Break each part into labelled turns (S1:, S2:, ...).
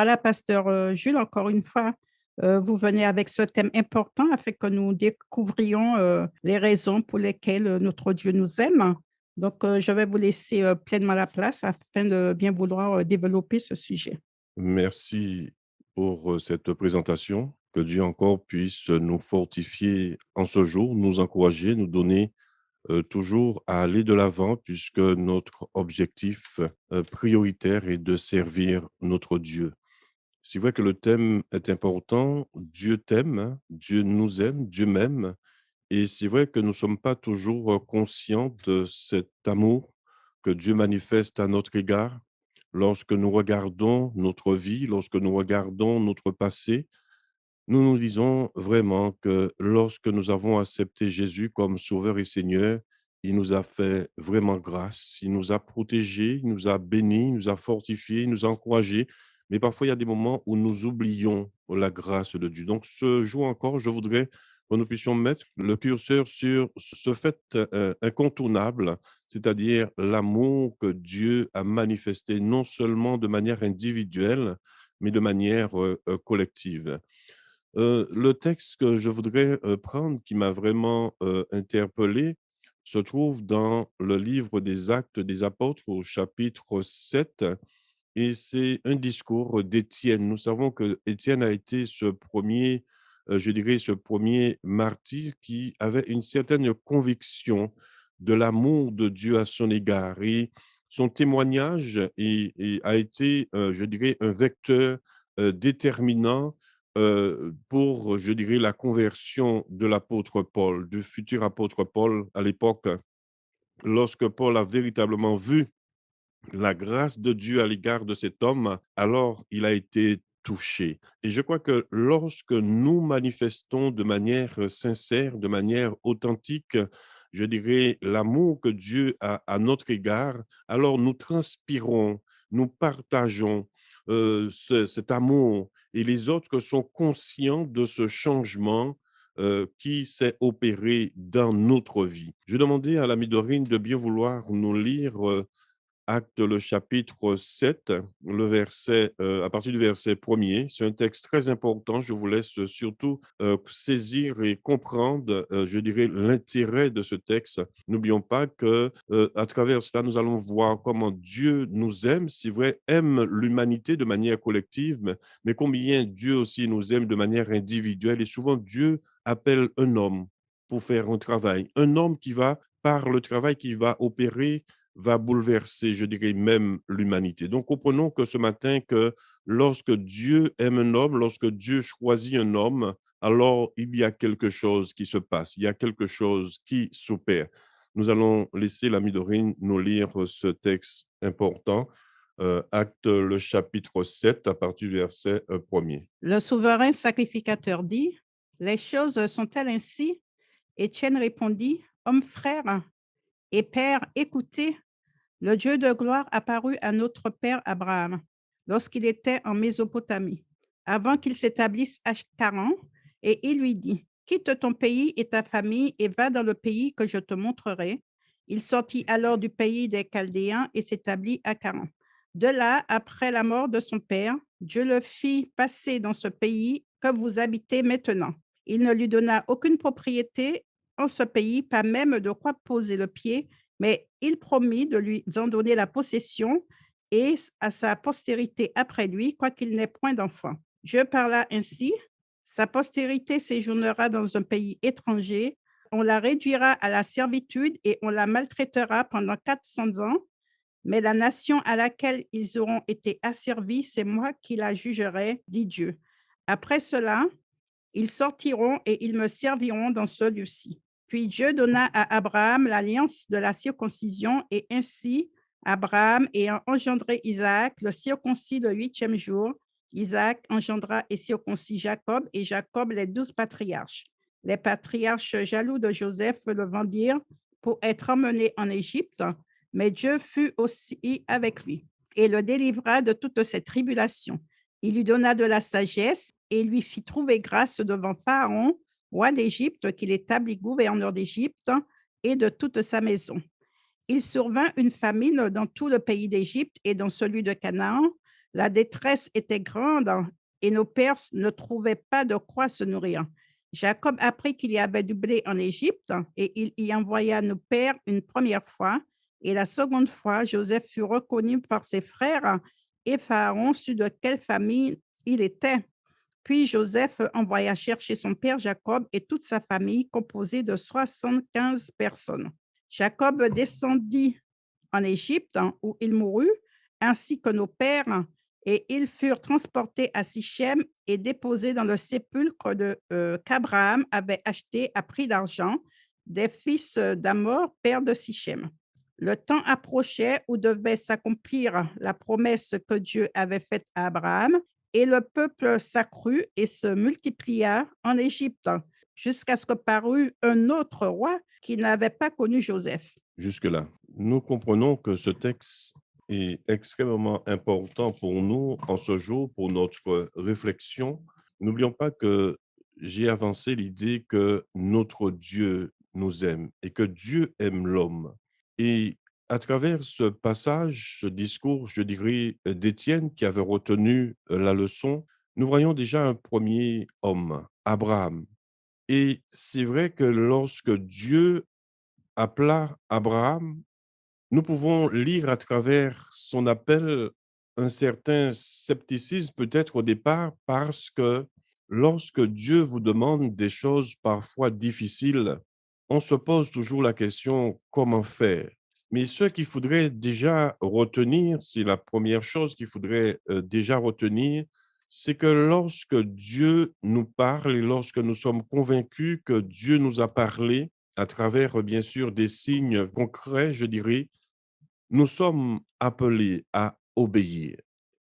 S1: Voilà, pasteur Jules, encore une fois, vous venez avec ce thème important afin que nous découvrions les raisons pour lesquelles notre Dieu nous aime. Donc, je vais vous laisser pleinement la place afin de bien vouloir développer ce sujet.
S2: Merci pour cette présentation. Que Dieu encore puisse nous fortifier en ce jour, nous encourager, nous donner toujours à aller de l'avant puisque notre objectif prioritaire est de servir notre Dieu. C'est vrai que le thème est important. Dieu t'aime, hein, Dieu nous aime, Dieu m'aime. Et c'est vrai que nous ne sommes pas toujours conscients de cet amour que Dieu manifeste à notre égard. Lorsque nous regardons notre vie, lorsque nous regardons notre passé, nous nous disons vraiment que lorsque nous avons accepté Jésus comme Sauveur et Seigneur, il nous a fait vraiment grâce, il nous a protégés, il nous a bénis, il nous a fortifiés, il nous a encouragés. Mais parfois, il y a des moments où nous oublions la grâce de Dieu. Donc, ce jour encore, je voudrais que nous puissions mettre le curseur sur ce fait incontournable, c'est-à-dire l'amour que Dieu a manifesté non seulement de manière individuelle, mais de manière collective. Le texte que je voudrais, prendre qui m'a vraiment, interpellé, se trouve dans le livre des Actes des Apôtres au chapitre 7 et c'est un discours d'Étienne. Nous savons que Étienne a été ce premier, je dirais ce premier martyr qui avait une certaine conviction de l'amour de Dieu à son égard et son témoignage a été, je dirais un vecteur, déterminant, pour, je dirais, la conversion de l'apôtre Paul, du futur apôtre Paul à l'époque. Lorsque Paul a véritablement vu la grâce de Dieu à l'égard de cet homme, alors il a été touché. Et je crois que lorsque nous manifestons de manière sincère, de manière authentique, je dirais, l'amour que Dieu a à notre égard, alors nous transpirons, nous partageons cet amour et les autres sont conscients de ce changement qui s'est opéré dans notre vie. Je demandais à l'ami Dorine de bien vouloir nous lire Actes, le chapitre 7, le verset, à partir du verset premier. C'est un texte très important. Je vous laisse surtout saisir et comprendre, je dirais, l'intérêt de ce texte. N'oublions pas que à travers cela, nous allons voir comment Dieu nous aime, c'est vrai, aime l'humanité de manière collective, mais combien Dieu aussi nous aime de manière individuelle. Et souvent, Dieu appelle un homme pour faire un travail. Un homme qui va, par le travail qu'il va opérer, va bouleverser, je dirais même l'humanité. Donc, comprenons que ce matin, que lorsque Dieu aime un homme, lorsque Dieu choisit un homme, alors il y a quelque chose qui se passe, il y a quelque chose qui s'opère. Nous allons laisser l'ami Dorine nous lire ce texte important, Acte le chapitre 7 à partir du verset 1er.
S1: Le souverain sacrificateur dit, les choses sont-elles ainsi? Étienne répondit, homme frère et père, écoutez, le Dieu de gloire apparut à notre père Abraham lorsqu'il était en Mésopotamie, avant qu'il s'établisse à Charan, et il lui dit, quitte ton pays et ta famille et va dans le pays que je te montrerai. Il sortit alors du pays des Chaldéens et s'établit à Charan. De là, après la mort de son père, Dieu le fit passer dans ce pays que vous habitez maintenant. Il ne lui donna aucune propriété en ce pays, pas même de quoi poser le pied, mais il promit de lui en donner la possession et à sa postérité après lui, quoiqu'il n'ait point d'enfant. Dieu parla ainsi, sa postérité séjournera dans un pays étranger, on la réduira à la servitude et on la maltraitera pendant 400 ans, mais la nation à laquelle ils auront été asservis, c'est moi qui la jugerai, dit Dieu. Après cela, ils sortiront et ils me serviront dans ce lieu-ci. Puis Dieu donna à Abraham l'alliance de la circoncision et ainsi Abraham ayant engendré Isaac, le circoncis le huitième jour, Isaac engendra et circoncis Jacob et Jacob les 12 patriarches. Les patriarches jaloux de Joseph le vendirent pour être emmenés en Égypte, mais Dieu fut aussi avec lui et le délivra de toutes ces tribulations. Il lui donna de la sagesse et lui fit trouver grâce devant Pharaon, roi d'Égypte, qu'il établit gouverneur d'Égypte et de toute sa maison. Il survint une famine dans tout le pays d'Égypte et dans celui de Canaan. La détresse était grande et nos pères ne trouvaient pas de quoi se nourrir. Jacob apprit qu'il y avait du blé en Égypte et il y envoya nos pères une première fois. Et la seconde fois, Joseph fut reconnu par ses frères et Pharaon sut de quelle famille il était. Puis Joseph envoya chercher son père Jacob et toute sa famille composée de 75 personnes. Jacob descendit en Égypte où il mourut, ainsi que nos pères, et ils furent transportés à Sichem et déposés dans le sépulcre qu'Abraham avait acheté à prix d'argent des fils d'Amor, père de Sichem. Le temps approchait où devait s'accomplir la promesse que Dieu avait faite à Abraham et le peuple s'accrut et se multiplia en Égypte jusqu'à ce que parut un autre roi qui n'avait pas connu Joseph.
S2: Jusque-là, nous comprenons que ce texte est extrêmement important pour nous en ce jour, pour notre réflexion. N'oublions pas que j'ai avancé l'idée que notre Dieu nous aime et que Dieu aime l'homme. Et à travers ce passage, ce discours, je dirais, d'Étienne qui avait retenu la leçon, nous voyons déjà un premier homme, Abraham. Et c'est vrai que lorsque Dieu appela Abraham, nous pouvons lire à travers son appel un certain scepticisme peut-être au départ parce que lorsque Dieu vous demande des choses parfois difficiles, on se pose toujours la question comment faire. Mais ce qu'il faudrait déjà retenir, c'est la première chose qu'il faudrait déjà retenir, c'est que lorsque Dieu nous parle et lorsque nous sommes convaincus que Dieu nous a parlé à travers bien sûr des signes concrets, je dirais, nous sommes appelés à obéir.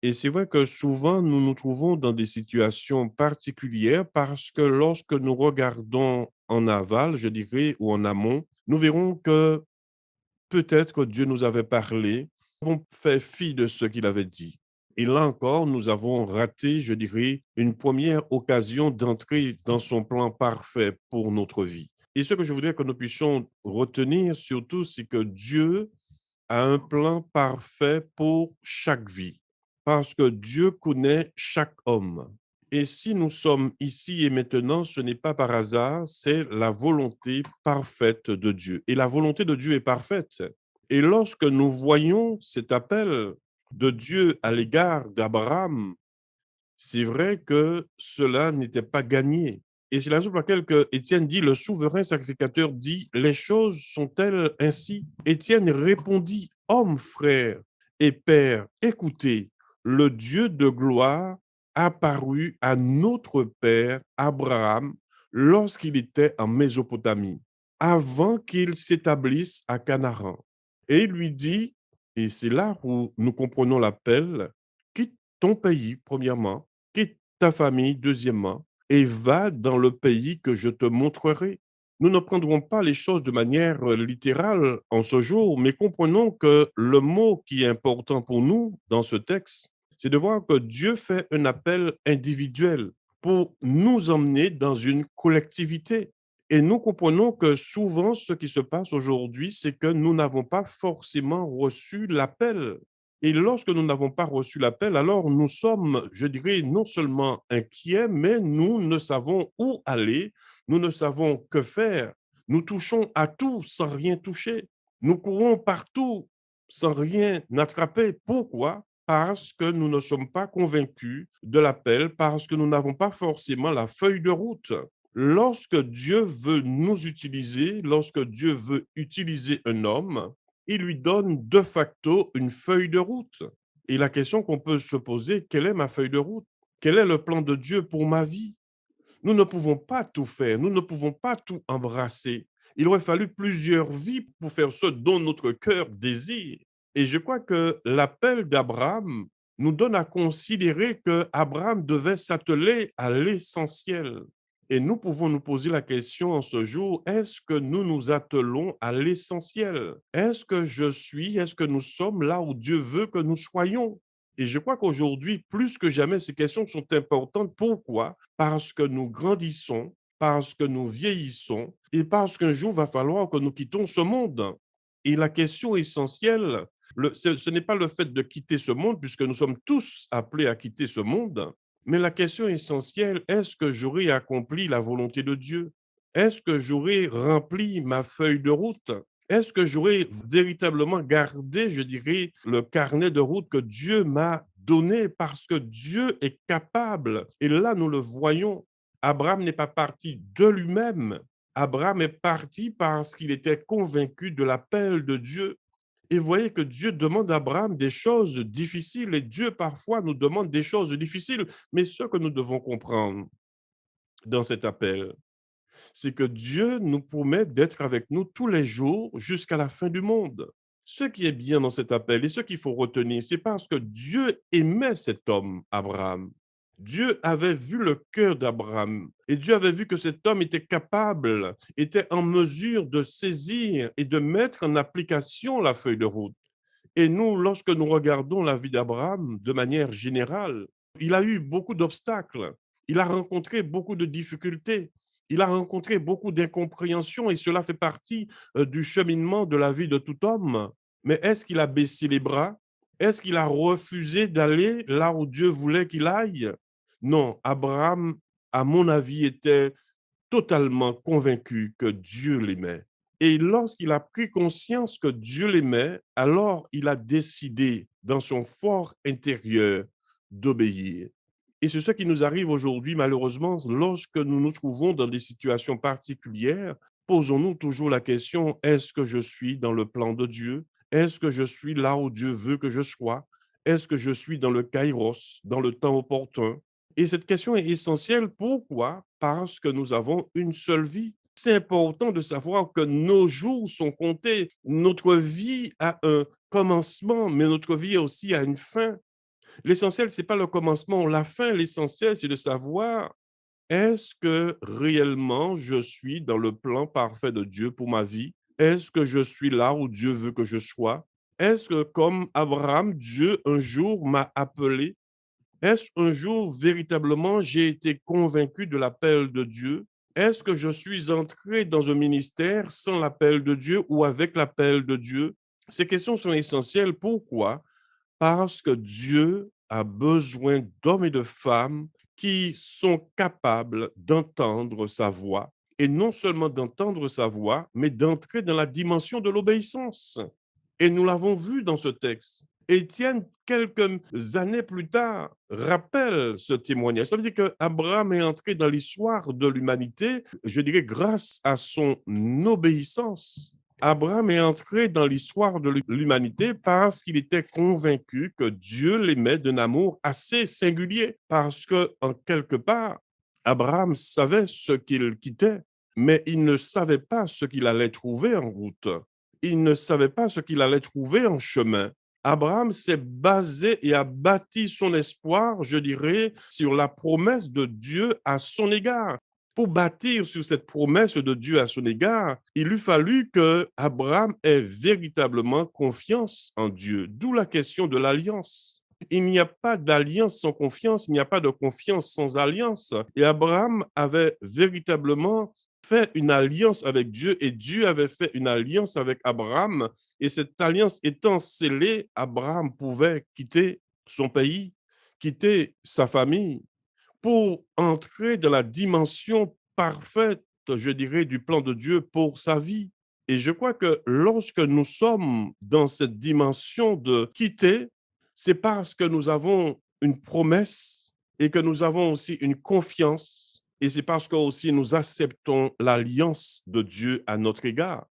S2: Et c'est vrai que souvent, nous nous trouvons dans des situations particulières parce que lorsque nous regardons en aval, je dirais, ou en amont, nous verrons que peut-être que Dieu nous avait parlé, nous avons fait fi de ce qu'il avait dit. Et là encore, nous avons raté, je dirais, une première occasion d'entrer dans son plan parfait pour notre vie. Et ce que je voudrais que nous puissions retenir surtout, c'est que Dieu a un plan parfait pour chaque vie, parce que Dieu connaît chaque homme. Et si nous sommes ici et maintenant, ce n'est pas par hasard, c'est la volonté parfaite de Dieu. Et la volonté de Dieu est parfaite. Et lorsque nous voyons cet appel de Dieu à l'égard d'Abraham, c'est vrai que cela n'était pas gagné. Et c'est la raison pour laquelle que Étienne dit, le souverain sacrificateur dit, les choses sont-elles ainsi? Étienne répondit, homme, frère et père, écoutez, le Dieu de gloire apparut à notre père Abraham lorsqu'il était en Mésopotamie, avant qu'il s'établisse à Canaan. Et il lui dit, et c'est là où nous comprenons l'appel, quitte ton pays, premièrement, quitte ta famille, deuxièmement, et va dans le pays que je te montrerai. Nous ne prendrons pas les choses de manière littérale en ce jour, mais comprenons que le mot qui est important pour nous dans ce texte, c'est de voir que Dieu fait un appel individuel pour nous emmener dans une collectivité. Et nous comprenons que souvent, ce qui se passe aujourd'hui, c'est que nous n'avons pas forcément reçu l'appel. Et lorsque nous n'avons pas reçu l'appel, alors nous sommes, je dirais, non seulement inquiets, mais nous ne savons où aller, nous ne savons que faire. Nous touchons à tout sans rien toucher. Nous courons partout sans rien attraper. Pourquoi? Parce que nous ne sommes pas convaincus de l'appel, parce que nous n'avons pas forcément la feuille de route. Lorsque Dieu veut nous utiliser, lorsque Dieu veut utiliser un homme, il lui donne de facto une feuille de route. Et la question qu'on peut se poser, quelle est ma feuille de route? Quel est le plan de Dieu pour ma vie? Nous ne pouvons pas tout faire, nous ne pouvons pas tout embrasser. Il aurait fallu plusieurs vies pour faire ce dont notre cœur désire. Et je crois que l'appel d'Abraham nous donne à considérer que Abraham devait s'atteler à l'essentiel. Et nous pouvons nous poser la question en ce jour, est-ce que nous nous attelons à l'essentiel? Est-ce que nous sommes là où Dieu veut que nous soyons? Et je crois qu'aujourd'hui, plus que jamais, ces questions sont importantes. Pourquoi? Parce que nous grandissons, parce que nous vieillissons et parce qu'un jour, il va falloir que nous quittions ce monde. Et la question essentielle, Ce n'est pas le fait de quitter ce monde, puisque nous sommes tous appelés à quitter ce monde, mais la question essentielle, est-ce que j'aurai accompli la volonté de Dieu? Est-ce que j'aurai rempli ma feuille de route? Est-ce que j'aurai véritablement gardé, je dirais, le carnet de route que Dieu m'a donné parce que Dieu est capable? Et là, nous le voyons. Abraham n'est pas parti de lui-même. Abraham est parti parce qu'il était convaincu de l'appel de Dieu. Et voyez que Dieu demande à Abraham des choses difficiles et Dieu parfois nous demande des choses difficiles. Mais ce que nous devons comprendre dans cet appel, c'est que Dieu nous promet d'être avec nous tous les jours jusqu'à la fin du monde. Ce qui est bien dans cet appel et ce qu'il faut retenir, c'est parce que Dieu aimait cet homme, Abraham. Dieu avait vu le cœur d'Abraham et Dieu avait vu que cet homme était capable, était en mesure de saisir et de mettre en application la feuille de route. Et nous, lorsque nous regardons la vie d'Abraham de manière générale, il a eu beaucoup d'obstacles, il a rencontré beaucoup de difficultés, il a rencontré beaucoup d'incompréhensions et cela fait partie du cheminement de la vie de tout homme. Mais est-ce qu'il a baissé les bras? Est-ce qu'il a refusé d'aller là où Dieu voulait qu'il aille? Non, Abraham, à mon avis, était totalement convaincu que Dieu l'aimait. Et lorsqu'il a pris conscience que Dieu l'aimait, alors il a décidé dans son fort intérieur d'obéir. Et c'est ce qui nous arrive aujourd'hui, malheureusement, lorsque nous nous trouvons dans des situations particulières, posons-nous toujours la question, est-ce que je suis dans le plan de Dieu? Est-ce que je suis là où Dieu veut que je sois? Est-ce que je suis dans le kairos, dans le temps opportun? Et cette question est essentielle. Pourquoi? Parce que nous avons une seule vie. C'est important de savoir que nos jours sont comptés. Notre vie a un commencement, mais notre vie aussi a une fin. L'essentiel, ce n'est pas le commencement ou la fin. L'essentiel, c'est de savoir, est-ce que réellement je suis dans le plan parfait de Dieu pour ma vie? Est-ce que je suis là où Dieu veut que je sois? Est-ce que, comme Abraham, Dieu un jour m'a appelé? Est-ce un jour véritablement j'ai été convaincu de l'appel de Dieu? Est-ce que je suis entré dans un ministère sans l'appel de Dieu ou avec l'appel de Dieu? Ces questions sont essentielles. Pourquoi? Parce que Dieu a besoin d'hommes et de femmes qui sont capables d'entendre sa voix. Et non seulement d'entendre sa voix, mais d'entrer dans la dimension de l'obéissance. Et nous l'avons vu dans ce texte. Étienne, quelques années plus tard, rappelle ce témoignage. Ça veut dire qu'Abraham est entré dans l'histoire de l'humanité, je dirais, grâce à son obéissance. Abraham est entré dans l'histoire de l'humanité parce qu'il était convaincu que Dieu l'aimait d'un amour assez singulier, parce que, en quelque part, Abraham savait ce qu'il quittait, mais il ne savait pas ce qu'il allait trouver en route. Il ne savait pas ce qu'il allait trouver en chemin. Abraham s'est basé et a bâti son espoir, je dirais, sur la promesse de Dieu à son égard. Pour bâtir sur cette promesse de Dieu à son égard, il eût fallu que Abraham ait véritablement confiance en Dieu, d'où la question de l'alliance. Il n'y a pas d'alliance sans confiance, il n'y a pas de confiance sans alliance. Et Abraham avait véritablement fait une alliance avec Dieu et Dieu avait fait une alliance avec Abraham. Et cette alliance étant scellée, Abraham pouvait quitter son pays, quitter sa famille, pour entrer dans la dimension parfaite, je dirais, du plan de Dieu pour sa vie. Et je crois que lorsque nous sommes dans cette dimension de quitter, c'est parce que nous avons une promesse et que nous avons aussi une confiance. Et c'est parce que aussi nous acceptons l'alliance de Dieu à notre égard.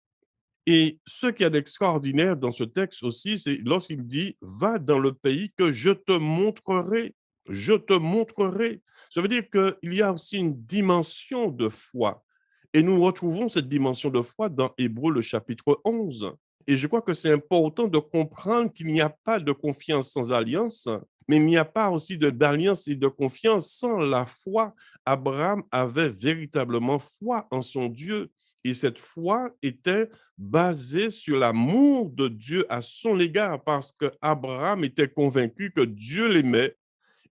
S2: Et ce qu'il y a d'extraordinaire dans ce texte aussi, c'est lorsqu'il dit, va dans le pays que je te montrerai. Je te montrerai. Ça veut dire qu'il y a aussi une dimension de foi. Et nous retrouvons cette dimension de foi dans Hébreux, le chapitre 11. Et je crois que c'est important de comprendre qu'il n'y a pas de confiance sans alliance, mais il n'y a pas aussi d'alliance et de confiance sans la foi. Abraham avait véritablement foi en son Dieu. Et cette foi était basée sur l'amour de Dieu à son égard, parce qu'Abraham était convaincu que Dieu l'aimait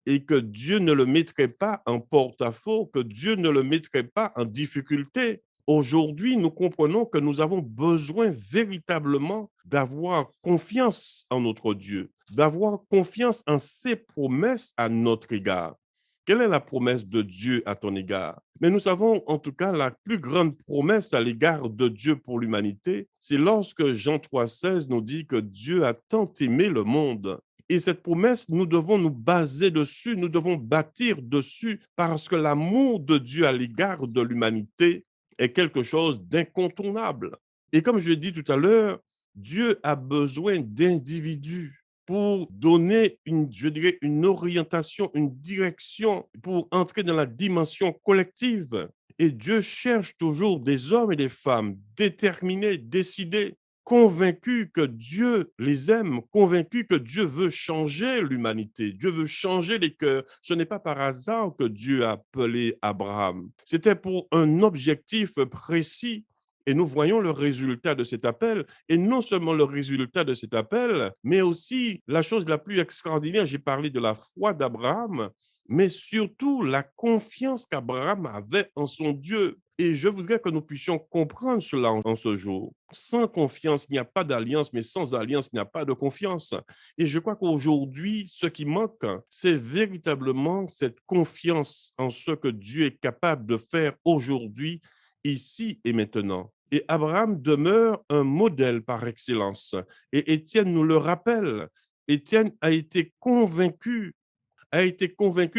S2: et que Dieu ne le mettrait pas en porte-à-faux, que Dieu ne le mettrait pas en difficulté. Aujourd'hui, nous comprenons que nous avons besoin véritablement d'avoir confiance en notre Dieu, d'avoir confiance en ses promesses à notre égard. Quelle est la promesse de Dieu à ton égard? Mais nous savons en tout cas la plus grande promesse à l'égard de Dieu pour l'humanité, c'est lorsque Jean 3,16 nous dit que Dieu a tant aimé le monde. Et cette promesse, nous devons nous baser dessus, nous devons bâtir dessus, parce que l'amour de Dieu à l'égard de l'humanité est quelque chose d'incontournable. Et comme je l'ai dit tout à l'heure, Dieu a besoin d'individus pour donner je dirais, une orientation, une direction, pour entrer dans la dimension collective. Et Dieu cherche toujours des hommes et des femmes déterminés, décidés, convaincus que Dieu les aime, convaincus que Dieu veut changer l'humanité, Dieu veut changer les cœurs. Ce n'est pas par hasard que Dieu a appelé Abraham. C'était pour un objectif précis. Et nous voyons le résultat de cet appel, et non seulement le résultat de cet appel, mais aussi la chose la plus extraordinaire, j'ai parlé de la foi d'Abraham, mais surtout la confiance qu'Abraham avait en son Dieu. Et je voudrais que nous puissions comprendre cela en ce jour. Sans confiance, il n'y a pas d'alliance, mais sans alliance, il n'y a pas de confiance. Et je crois qu'aujourd'hui, ce qui manque, c'est véritablement cette confiance en ce que Dieu est capable de faire aujourd'hui, ici et maintenant. Et Abraham demeure un modèle par excellence. Et Étienne nous le rappelle. Étienne a été convaincu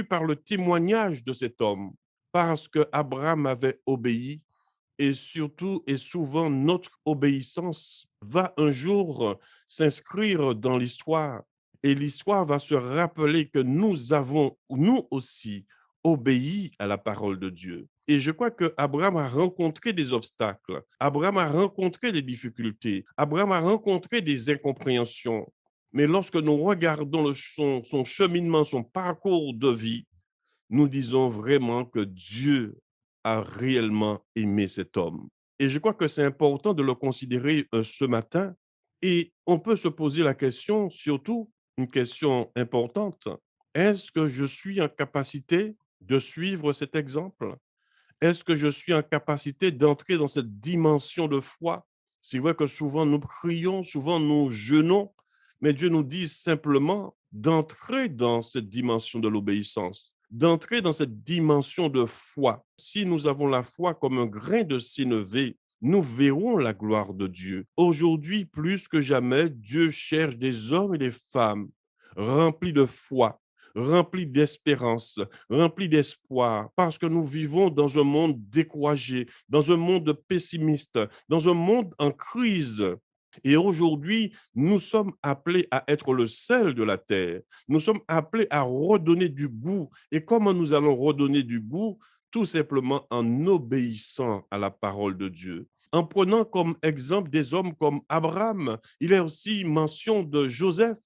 S2: par le témoignage de cet homme, parce que Abraham avait obéi. Et surtout et souvent, notre obéissance va un jour s'inscrire dans l'histoire. Et l'histoire va se rappeler que nous avons, nous aussi, obéi à la parole de Dieu. Et je crois que Abraham a rencontré des obstacles, Abraham a rencontré des difficultés, Abraham a rencontré des incompréhensions. Mais lorsque nous regardons son cheminement, son parcours de vie, nous disons vraiment que Dieu a réellement aimé cet homme. Et je crois que c'est important de le considérer ce matin. Et on peut se poser la question, surtout une question importante, est-ce que je suis en capacité de suivre cet exemple? Est-ce que je suis en capacité d'entrer dans cette dimension de foi? C'est vrai que souvent nous prions, souvent nous jeûnons, mais Dieu nous dit simplement d'entrer dans cette dimension de l'obéissance, d'entrer dans cette dimension de foi. Si nous avons la foi comme un grain de sénévé, nous verrons la gloire de Dieu. Aujourd'hui, plus que jamais, Dieu cherche des hommes et des femmes remplis de foi, remplis d'espérance, remplis d'espoir, parce que nous vivons dans un monde découragé, dans un monde pessimiste, dans un monde en crise. Et aujourd'hui, nous sommes appelés à être le sel de la terre. Nous sommes appelés à redonner du goût. Et comment nous allons redonner du goût? Tout simplement en obéissant à la parole de Dieu. En prenant comme exemple des hommes comme Abraham, il est aussi mention de Joseph.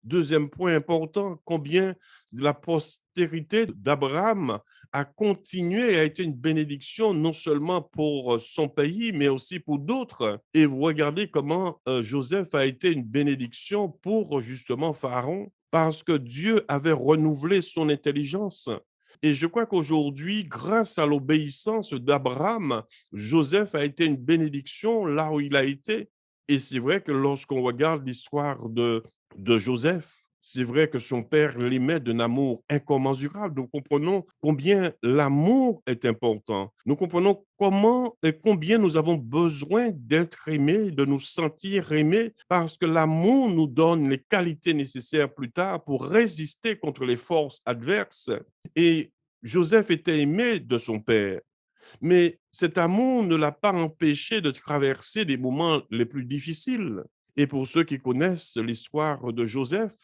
S2: Deuxième point important, combien la postérité d'Abraham a continué et a été une bénédiction non seulement pour son pays, mais aussi pour d'autres. Et vous regardez comment Joseph a été une bénédiction pour justement Pharaon, parce que Dieu avait renouvelé son intelligence. Et je crois qu'aujourd'hui, grâce à l'obéissance d'Abraham, Joseph a été une bénédiction là où il a été. Et c'est vrai que lorsqu'on regarde l'histoire de Joseph, c'est vrai que son père l'aimait d'un amour incommensurable. Nous comprenons combien l'amour est important. Nous comprenons comment et combien nous avons besoin d'être aimés, de nous sentir aimés, parce que l'amour nous donne les qualités nécessaires plus tard pour résister contre les forces adverses. Et Joseph était aimé de son père. Mais cet amour ne l'a pas empêché de traverser des moments les plus difficiles. Et pour ceux qui connaissent l'histoire de Joseph,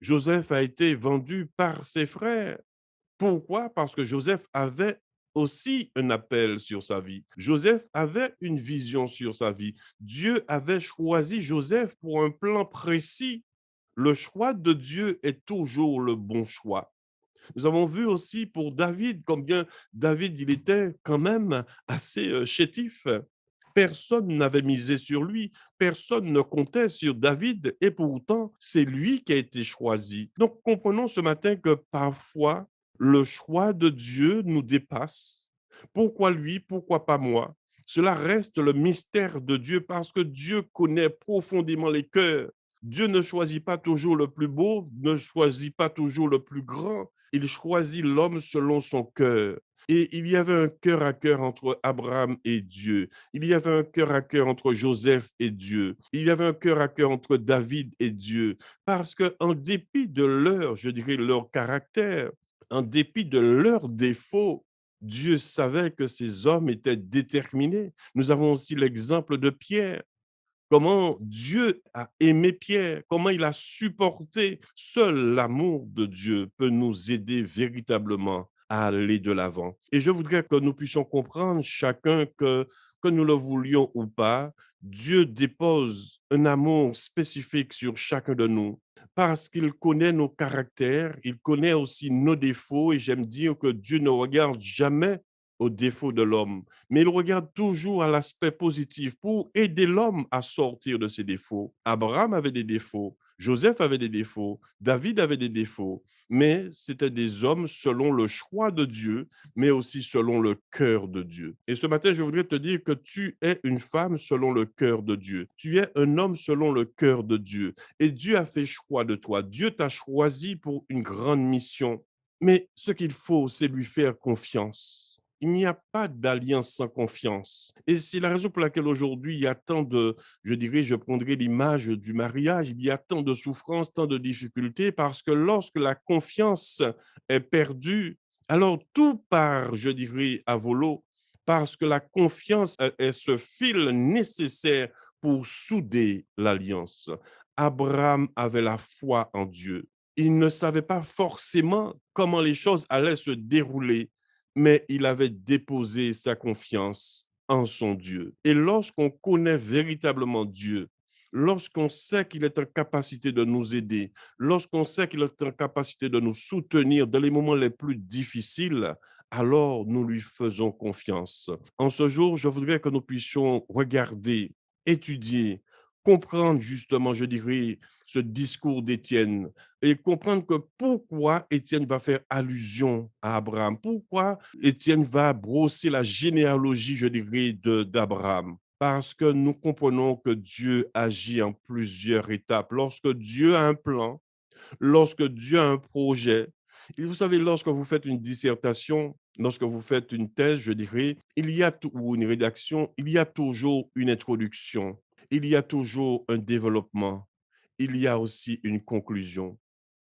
S2: Joseph a été vendu par ses frères. Pourquoi? Parce que Joseph avait aussi un appel sur sa vie. Joseph avait une vision sur sa vie. Dieu avait choisi Joseph pour un plan précis. Le choix de Dieu est toujours le bon choix. Nous avons vu aussi pour David combien David, il était quand même assez chétif. Personne n'avait misé sur lui, personne ne comptait sur David et pourtant, c'est lui qui a été choisi. Donc, comprenons ce matin que parfois, le choix de Dieu nous dépasse. Pourquoi lui? Pourquoi pas moi? Cela reste le mystère de Dieu parce que Dieu connaît profondément les cœurs. Dieu ne choisit pas toujours le plus beau, ne choisit pas toujours le plus grand. Il choisit l'homme selon son cœur. Et il y avait un cœur à cœur entre Abraham et Dieu. Il y avait un cœur à cœur entre Joseph et Dieu. Il y avait un cœur à cœur entre David et Dieu. Parce qu'en dépit de leur, je dirais, leur caractère, en dépit de leurs défauts, Dieu savait que ces hommes étaient déterminés. Nous avons aussi l'exemple de Pierre. Comment Dieu a aimé Pierre, comment il a supporté. Seul l'amour de Dieu peut nous aider véritablement à aller de l'avant. Et je voudrais que nous puissions comprendre chacun que nous le voulions ou pas, Dieu dépose un amour spécifique sur chacun de nous parce qu'il connaît nos caractères, il connaît aussi nos défauts et j'aime dire que Dieu ne regarde jamais aux défauts de l'homme, mais il regarde toujours à l'aspect positif pour aider l'homme à sortir de ses défauts. Abraham avait des défauts, Joseph avait des défauts, David avait des défauts, mais c'étaient des hommes selon le choix de Dieu, mais aussi selon le cœur de Dieu. Et ce matin, je voudrais te dire que tu es une femme selon le cœur de Dieu. Tu es un homme selon le cœur de Dieu. Et Dieu a fait choix de toi. Dieu t'a choisi pour une grande mission. Mais ce qu'il faut, c'est lui faire confiance. Il n'y a pas d'alliance sans confiance. Et c'est la raison pour laquelle aujourd'hui, il y a tant de, je dirais, je prendrai l'image du mariage, il y a tant de souffrances, tant de difficultés, parce que lorsque la confiance est perdue, alors tout part, je dirais, à volo, parce que la confiance est ce fil nécessaire pour souder l'alliance. Abraham avait la foi en Dieu. Il ne savait pas forcément comment les choses allaient se dérouler, mais il avait déposé sa confiance en son Dieu. Et lorsqu'on connaît véritablement Dieu, lorsqu'on sait qu'il est en capacité de nous aider, lorsqu'on sait qu'il est en capacité de nous soutenir dans les moments les plus difficiles, alors nous lui faisons confiance. En ce jour, je voudrais que nous puissions regarder, étudier, comprendre justement, je dirais, ce discours d'Étienne et comprendre que pourquoi Étienne va faire allusion à Abraham, pourquoi Étienne va brosser la généalogie, je dirais, d'Abraham. Parce que nous comprenons que Dieu agit en plusieurs étapes. Lorsque Dieu a un plan, lorsque Dieu a un projet, et vous savez, lorsque vous faites une dissertation, lorsque vous faites une thèse, je dirais, ou une rédaction, il y a toujours une introduction, il y a toujours un développement, il y a aussi une conclusion.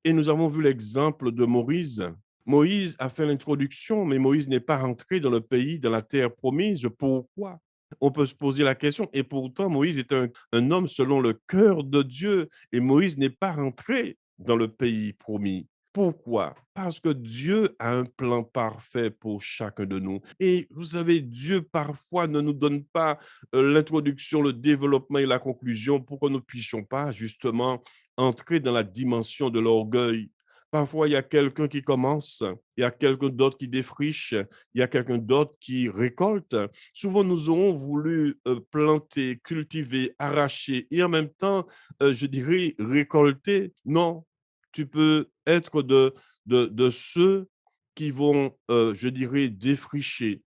S2: Et nous avons vu l'exemple de Moïse. Moïse a fait l'introduction, mais Moïse n'est pas rentré dans le pays, dans la terre promise. Pourquoi? On peut se poser la question. Et pourtant, Moïse est un homme selon le cœur de Dieu. Et Moïse n'est pas rentré dans le pays promis. Pourquoi? Parce que Dieu a un plan parfait pour chacun de nous. Et vous savez, Dieu parfois ne nous donne pas l'introduction, le développement et la conclusion pour que nous ne puissions pas justement entrer dans la dimension de l'orgueil. Parfois, il y a quelqu'un qui commence, il y a quelqu'un d'autre qui défriche, il y a quelqu'un d'autre qui récolte. Souvent, nous aurons voulu planter, cultiver, arracher et en même temps, je dirais, récolter. Non, tu peux être de ceux qui vont, je dirais, défricher,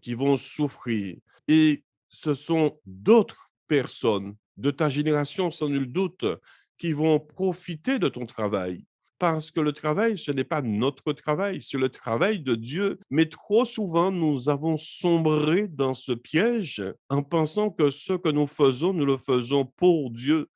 S2: qui vont souffrir. Et ce sont d'autres personnes de ta génération, sans nul doute, qui vont profiter de ton travail. Parce que le travail, ce n'est pas notre travail, c'est le travail de Dieu. Mais trop souvent, nous avons sombré dans ce piège en pensant que ce que nous faisons, nous le faisons pour Dieu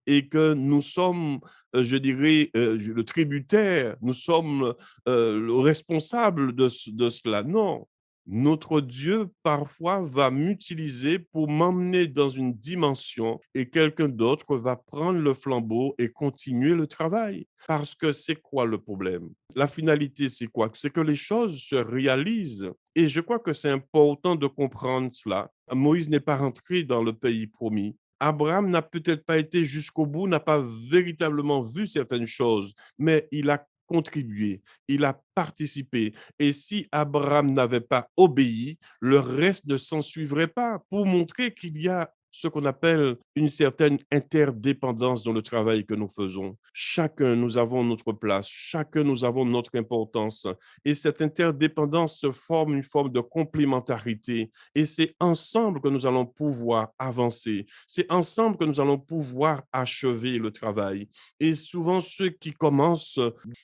S2: et que nous sommes, je dirais, le tributaire, nous sommes le responsable de cela. Non, notre Dieu, parfois, va m'utiliser pour m'emmener dans une dimension et quelqu'un d'autre va prendre le flambeau et continuer le travail. Parce que c'est quoi le problème? La finalité, c'est quoi? C'est que les choses se réalisent. Et je crois que c'est important de comprendre cela. Moïse n'est pas rentré dans le pays promis. Abraham n'a peut-être pas été jusqu'au bout, n'a pas véritablement vu certaines choses, mais il a contribué, il a participé. Et si Abraham n'avait pas obéi, le reste ne s'en suivrait pas pour montrer qu'il y a ce qu'on appelle une certaine interdépendance dans le travail que nous faisons. Chacun, nous avons notre place, chacun, nous avons notre importance. Et cette interdépendance se forme une forme de complémentarité. Et c'est ensemble que nous allons pouvoir avancer. C'est ensemble que nous allons pouvoir achever le travail. Et souvent, ceux qui commencent,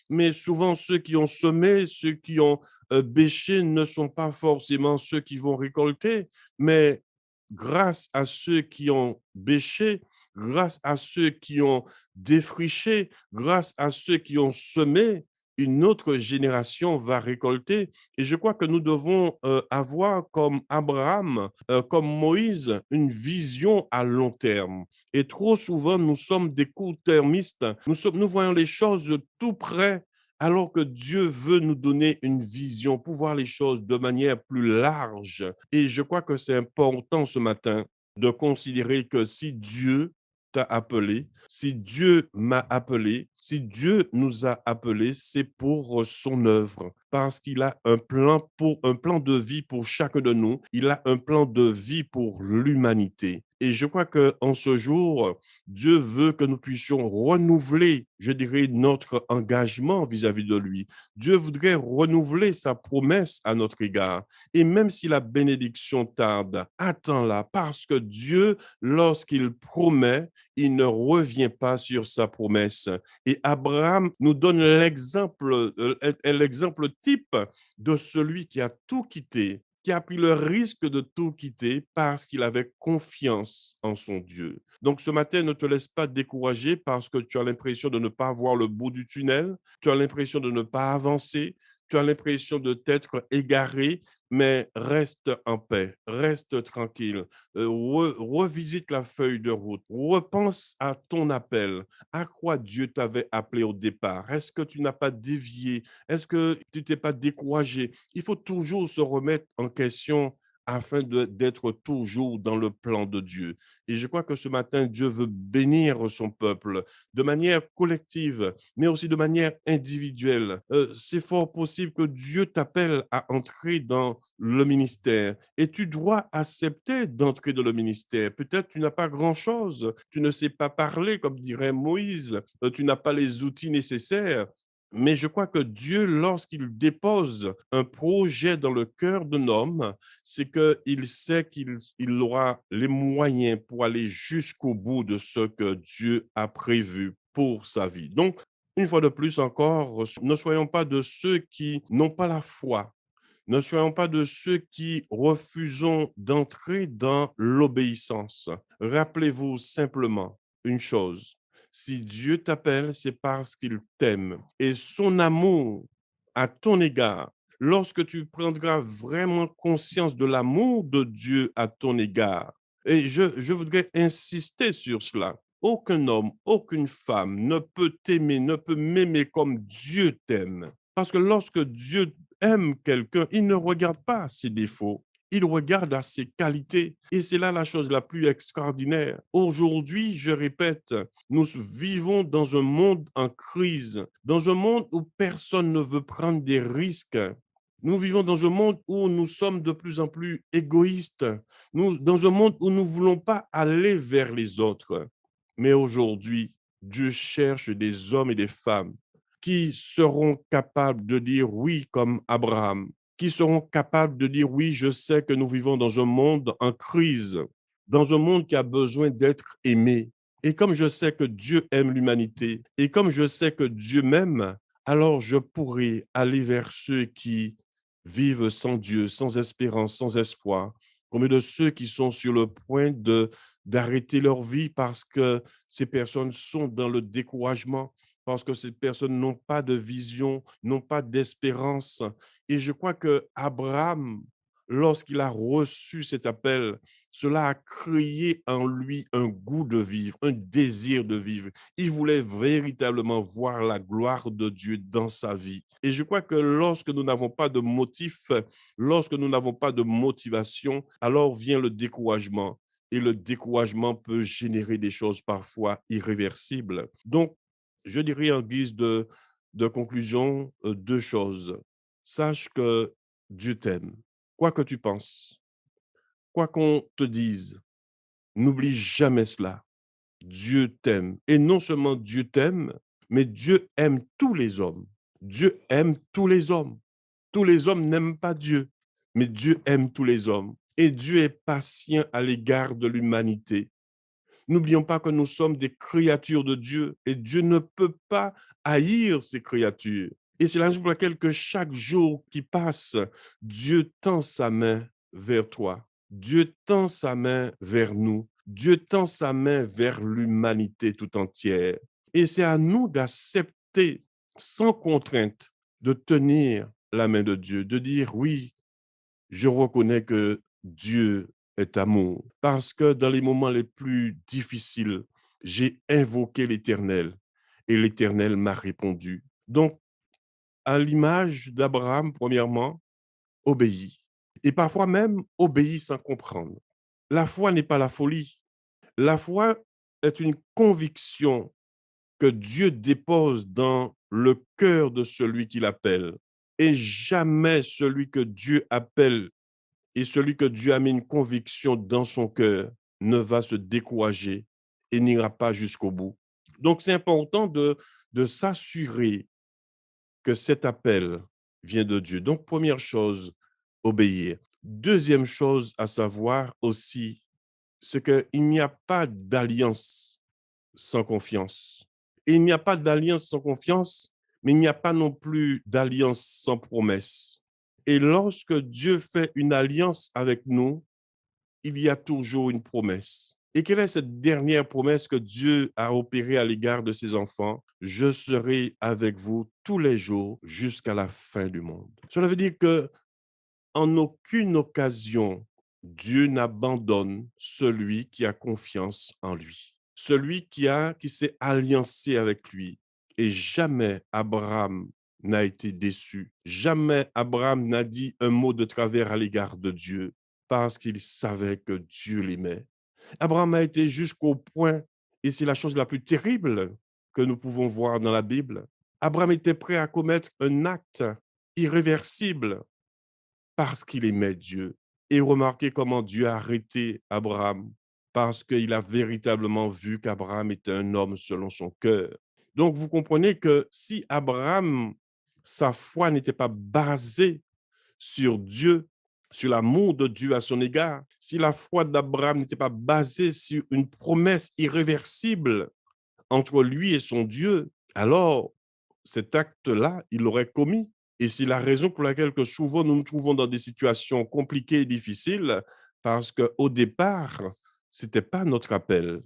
S2: mais souvent ceux qui ont semé, ceux qui ont bêché ne sont pas forcément ceux qui vont récolter, mais grâce à ceux qui ont bêché, grâce à ceux qui ont défriché, grâce à ceux qui ont semé, une autre génération va récolter. Et je crois que nous devons avoir comme Abraham, comme Moïse, une vision à long terme. Et trop souvent, nous sommes des court-termistes. Nous voyons les choses tout près, alors que Dieu veut nous donner une vision pour voir les choses de manière plus large. Et je crois que c'est important ce matin de considérer que si Dieu t'a appelé, si Dieu m'a appelé, si Dieu nous a appelés, c'est pour son œuvre, parce qu'il a un plan de vie pour chacun de nous. Il a un plan de vie pour l'humanité. Et je crois que en ce jour, Dieu veut que nous puissions renouveler, je dirais, notre engagement vis-à-vis de lui. Dieu voudrait renouveler sa promesse à notre égard. Et même si la bénédiction tarde, attends-la, parce que Dieu, lorsqu'il promet, il ne revient pas sur sa promesse. Et Abraham nous donne l'exemple type de celui qui a tout quitté, qui a pris le risque de tout quitter parce qu'il avait confiance en son Dieu. Donc ce matin, ne te laisse pas décourager parce que tu as l'impression de ne pas voir le bout du tunnel, tu as l'impression de ne pas avancer, tu as l'impression de t'être égaré, mais reste en paix, reste tranquille, revisite la feuille de route, repense à ton appel, à quoi Dieu t'avait appelé au départ. Est-ce que tu n'as pas dévié? Est-ce que tu t'es pas découragé? Il faut toujours se remettre en question afin d'être toujours dans le plan de Dieu. Et je crois que ce matin, Dieu veut bénir son peuple de manière collective, mais aussi de manière individuelle. C'est fort possible que Dieu t'appelle à entrer dans le ministère et tu dois accepter d'entrer dans le ministère. Peut-être tu n'as pas grand-chose, tu ne sais pas parler, comme dirait Moïse, tu n'as pas les outils nécessaires, mais je crois que Dieu, lorsqu'il dépose un projet dans le cœur d'un homme, c'est qu'il sait qu'il aura les moyens pour aller jusqu'au bout de ce que Dieu a prévu pour sa vie. Donc, une fois de plus encore, ne soyons pas de ceux qui n'ont pas la foi. Ne soyons pas de ceux qui refusons d'entrer dans l'obéissance. Rappelez-vous simplement une chose, si Dieu t'appelle, c'est parce qu'il t'aime. Et son amour à ton égard, lorsque tu prendras vraiment conscience de l'amour de Dieu à ton égard, et je voudrais insister sur cela, aucun homme, aucune femme ne peut t'aimer, ne peut m'aimer comme Dieu t'aime. Parce que lorsque Dieu aime quelqu'un, il ne regarde pas à ses défauts, il regarde à ses qualités. Et c'est là la chose la plus extraordinaire. Aujourd'hui, je répète, nous vivons dans un monde en crise, dans un monde où personne ne veut prendre des risques. Nous vivons dans un monde où nous sommes de plus en plus égoïstes, dans un monde où nous ne voulons pas aller vers les autres. Mais aujourd'hui, Dieu cherche des hommes et des femmes qui seront capables de dire oui comme Abraham, qui seront capables de dire oui, je sais que nous vivons dans un monde en crise, dans un monde qui a besoin d'être aimé. Et comme je sais que Dieu aime l'humanité, et comme je sais que Dieu m'aime, alors je pourrai aller vers ceux qui vivent sans Dieu, sans espérance, sans espoir. Combien de ceux qui sont sur le point d'arrêter leur vie parce que ces personnes sont dans le découragement, parce que ces personnes n'ont pas de vision, n'ont pas d'espérance. Et je crois que Abraham, lorsqu'il a reçu cet appel, cela a créé en lui un goût de vivre, un désir de vivre. Il voulait véritablement voir la gloire de Dieu dans sa vie. Et je crois que lorsque nous n'avons pas de motif, lorsque nous n'avons pas de motivation, alors vient le découragement. Et le découragement peut générer des choses parfois irréversibles. Donc, je dirais en guise de conclusion, 2 choses. Sache que Dieu t'aime, quoi que tu penses, quoi qu'on te dise, N'oublie jamais cela. Dieu t'aime. Et non seulement Dieu t'aime, mais Dieu aime tous les hommes. Dieu aime tous les hommes. Tous les hommes n'aiment pas Dieu, mais Dieu aime tous les hommes. Et Dieu est patient à l'égard de l'humanité. N'oublions pas que nous sommes des créatures de Dieu et Dieu ne peut pas haïr ces créatures. Et c'est la raison pour laquelle que chaque jour qui passe, Dieu tend sa main vers toi. Dieu tend sa main vers nous. Dieu tend sa main vers l'humanité tout entière. Et c'est à nous d'accepter sans contrainte de tenir la main de Dieu, de dire oui, je reconnais que Dieu est amour. Parce que dans les moments les plus difficiles, j'ai invoqué l'Éternel et l'Éternel m'a répondu. Donc, à l'image d'Abraham, premièrement, obéis. Et parfois même, obéis sans comprendre. La foi n'est pas la folie. La foi est une conviction que Dieu dépose dans le cœur de celui qui l'appelle. Et jamais celui que Dieu appelle et celui que Dieu a mis une conviction dans son cœur ne va se décourager et n'ira pas jusqu'au bout. Donc, c'est important de s'assurer que cet appel vient de Dieu. Donc, première chose, obéir. Deuxième chose à savoir aussi, c'est qu'il n'y a pas d'alliance sans confiance. Et il n'y a pas d'alliance sans confiance, mais il n'y a pas non plus d'alliance sans promesse. Et lorsque Dieu fait une alliance avec nous, il y a toujours une promesse. Et quelle est cette dernière promesse que Dieu a opérée à l'égard de ses enfants? Je serai avec vous tous les jours jusqu'à la fin du monde. Cela veut dire que en aucune occasion, Dieu n'abandonne celui qui a confiance en lui, celui qui s'est alliancé avec lui. Et jamais Abraham n'a été déçu. Jamais Abraham n'a dit un mot de travers à l'égard de Dieu parce qu'il savait que Dieu l'aimait. Abraham a été jusqu'au point, et c'est la chose la plus terrible que nous pouvons voir dans la Bible. Abraham était prêt à commettre un acte irréversible parce qu'il aimait Dieu. Et remarquez comment Dieu a arrêté Abraham, parce qu'il a véritablement vu qu'Abraham était un homme selon son cœur. Donc, vous comprenez que si Abraham, sa foi n'était pas basée sur Dieu, sur l'amour de Dieu à son égard, si la foi d'Abraham n'était pas basée sur une promesse irréversible entre lui et son Dieu, alors cet acte-là, il l'aurait commis. Et c'est la raison pour laquelle que souvent nous nous trouvons dans des situations compliquées et difficiles, parce qu'au départ, ce n'était pas notre appel.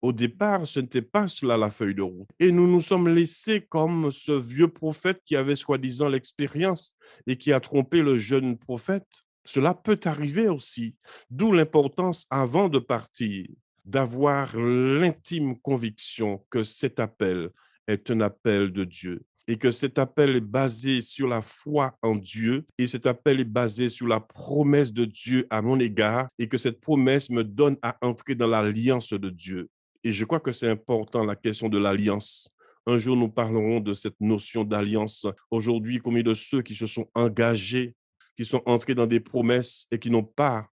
S2: Au départ, ce n'était pas cela la feuille de route. Et nous nous sommes laissés comme ce vieux prophète qui avait soi-disant l'expérience et qui a trompé le jeune prophète. Cela peut arriver aussi, d'où l'importance avant de partir d'avoir l'intime conviction que cet appel est un appel de Dieu et que cet appel est basé sur la foi en Dieu et cet appel est basé sur la promesse de Dieu à mon égard et que cette promesse me donne à entrer dans l'alliance de Dieu. Et je crois que c'est important, la question de l'alliance. Un jour, nous parlerons de cette notion d'alliance. Aujourd'hui, combien de ceux qui se sont engagés, qui sont entrés dans des promesses et qui n'ont pas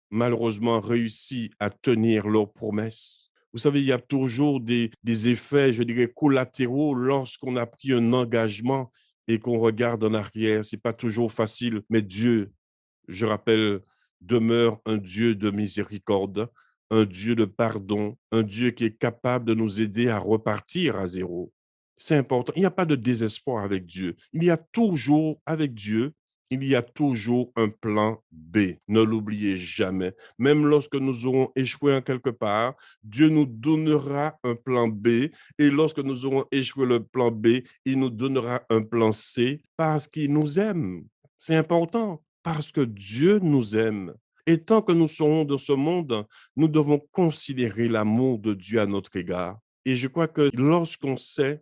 S2: malheureusement réussi à tenir leurs promesses. Vous savez, il y a toujours des effets, je dirais, collatéraux lorsqu'on a pris un engagement et qu'on regarde en arrière. Ce n'est pas toujours facile, mais Dieu, je rappelle, demeure un Dieu de miséricorde, un Dieu de pardon, un Dieu qui est capable de nous aider à repartir à zéro. C'est important. Il n'y a pas de désespoir avec Dieu. Il y a toujours, avec Dieu, il y a toujours un plan B. Ne l'oubliez jamais. Même lorsque nous aurons échoué en quelque part, Dieu nous donnera un plan B. Et lorsque nous aurons échoué le plan B, il nous donnera un plan C parce qu'il nous aime. C'est important parce que Dieu nous aime. Et tant que nous serons dans ce monde, nous devons considérer l'amour de Dieu à notre égard. Et je crois que lorsqu'on sait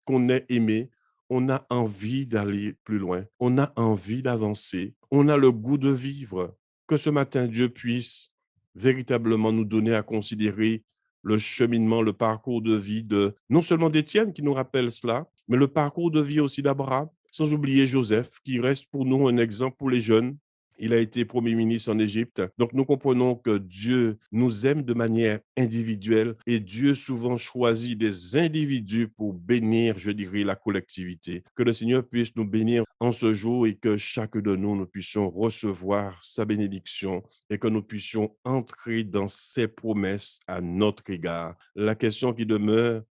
S2: qu'on est aimé, on a envie d'aller plus loin, on a envie d'avancer, on a le goût de vivre. Que ce matin, Dieu puisse véritablement nous donner à considérer le cheminement, le parcours de vie de non seulement d'Étienne qui nous rappelle cela, mais le parcours de vie aussi d'Abraham, sans oublier Joseph qui reste pour nous un exemple pour les jeunes Il a été Premier ministre en Égypte. Donc, nous comprenons que Dieu nous aime de manière individuelle et Dieu souvent choisit des individus pour bénir, je dirais, la collectivité. Que le Seigneur puisse nous bénir en ce jour et que chacun de nous, nous puissions recevoir sa bénédiction et que nous puissions entrer dans ses promesses à notre égard. La question qui demeure,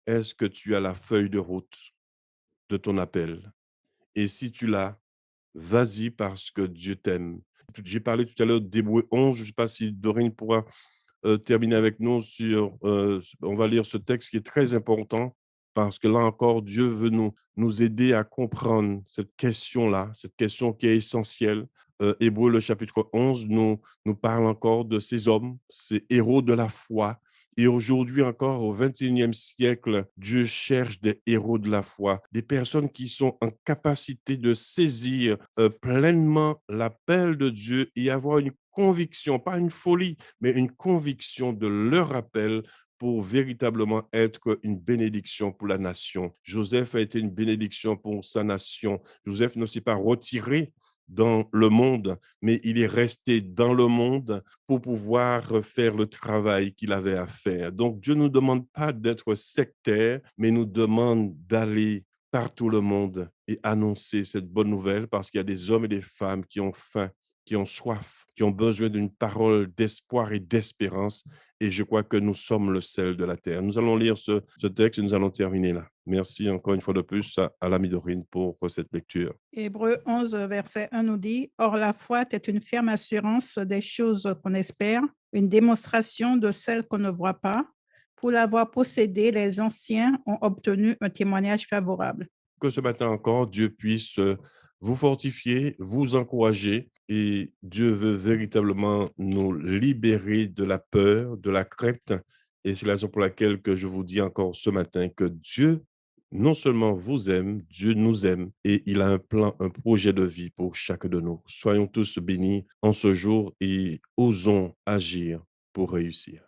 S2: est-ce que tu as la feuille de route de ton appel? Et si tu l'as, vas-y parce que Dieu t'aime. J'ai parlé tout à l'heure d'Hébreux 11, je ne sais pas si Dorine pourra terminer avec nous sur, on va lire ce texte qui est très important parce que là encore, Dieu veut nous aider à comprendre cette question-là, cette question qui est essentielle. Hébreux, le chapitre 11, nous parle encore de ces hommes, ces héros de la foi. Et aujourd'hui encore, au 21e siècle, Dieu cherche des héros de la foi, des personnes qui sont en capacité de saisir pleinement l'appel de Dieu et avoir une conviction, pas une folie, mais une conviction de leur appel pour véritablement être une bénédiction pour la nation. Joseph a été une bénédiction pour sa nation. Joseph ne s'est pas retiré dans le monde, mais il est resté dans le monde pour pouvoir faire le travail qu'il avait à faire. Donc, Dieu ne nous demande pas d'être sectaire, mais nous demande d'aller partout le monde et annoncer cette bonne nouvelle parce qu'il y a des hommes et des femmes qui ont faim, qui ont soif, qui ont besoin d'une parole d'espoir et d'espérance. Et je crois que nous sommes le sel de la terre. Nous allons lire ce texte et nous allons terminer là. Merci encore une fois de plus à l'ami Dorine pour cette lecture.
S1: Hébreux 11, verset 1 nous dit, Or la foi est une ferme assurance des choses qu'on espère, une démonstration de celles qu'on ne voit pas. Pour l'avoir possédée, les anciens ont obtenu un témoignage favorable.
S2: Que ce matin encore, Dieu puisse vous fortifier, vous encourager et Dieu veut véritablement nous libérer de la peur, de la crainte. Et c'est la raison pour laquelle que je vous dis encore ce matin que Dieu non seulement vous aime, Dieu nous aime et il a un plan, un projet de vie pour chacun de nous. Soyons tous bénis en ce jour et osons agir pour réussir.